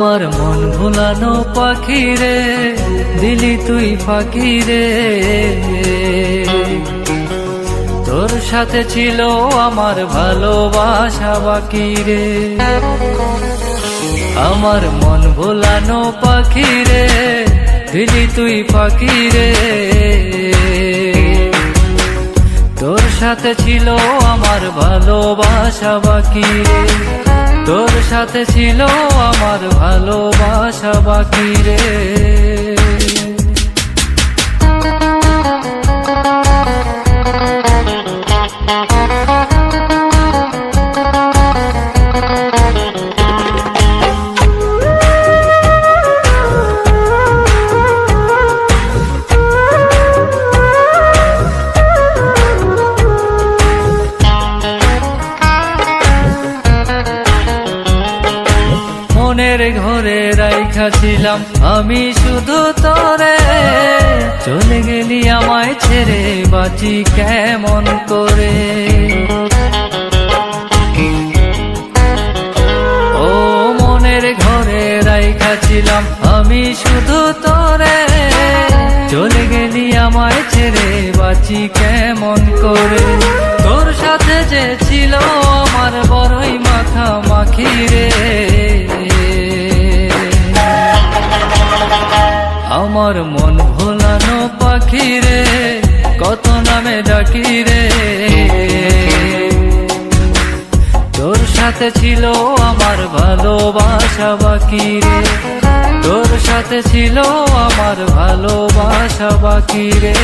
আমার মন ভুলানো পাখি রে, দিলি তুই ফাঁকি রে। তোর সাথে ছিল আমার ভালোবাসা বাকি রে। আমার মন ভুলানো পাখি রে, দিলি তুই ফাঁকি রে। তোর সাথে ছিল আমার ভালোবাসা বাকি রে। তোর সাথে ছিল আমার ভালোবাসা বাকি রে। মনের ঘরে রাইখা ছিলাম আমি শুধু তোরে, চলে গেলি আমায় ছেড়ে বাঁচি কেমন করে। ও মনের ঘরে রাইখা ছিলাম আমি শুধু তোরে, চলে গেলি আমায় ছেড়ে বাঁচি কেমন করে। তোর সাথে যে ছিল আমার বড়ই মাথা মাখি রে। আমার মন ভোলানো পাখি রে, কত নামে ডাকি রে। তোর সাথে ছিল আমার ভালোবাসা বাকি রে। তোর সাথে ছিল আমার ভালোবাসা বাকি রে।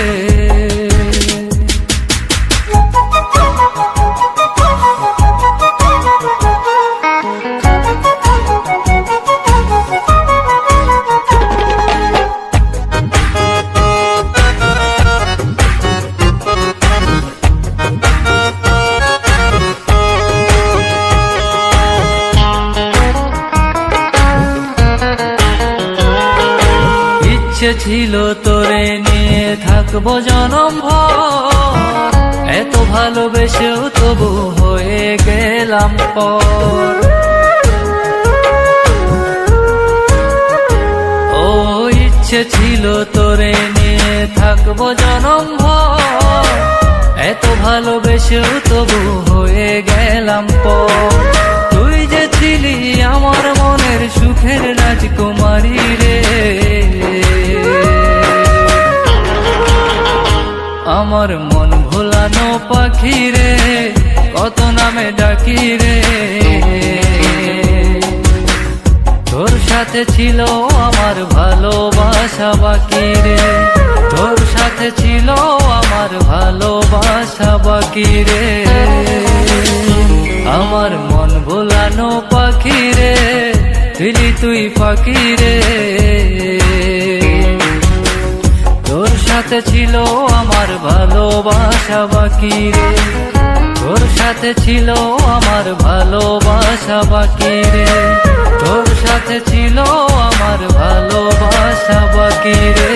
ইচ্ছে ছিল তোরে নিয়ে থাকবো জনম ভর, এত ভালোবেসেও তবু হয়ে গেলাম পর। ও ইচ্ছে ছিল তোরে নিয়ে থাকবো জনম ভর, এত ভালোবেসেও তবু হয়ে গেলাম পর। তুই যে ছিলি আমার মনের সুখের রাজকুমারী রে। আমার মন ভোলানো পাখি রে, কত নামে ডাকি রে। তোর সাথে ছিল আমার ভালোবাসা বাকি রে। তোর সাথে ছিল আমার ভালোবাসা বাকি রে। আমার মন ভোলানো পাখি রে, দিলি তুই ফাঁকি রে। তোর সাথে ছিল আমার ভালোবাসা বাকি রে। তোর সাথে ছিল আমার ভালোবাসা বাকি রে। তোর সাথে ছিল আমার ভালোবাসা বাকি রে।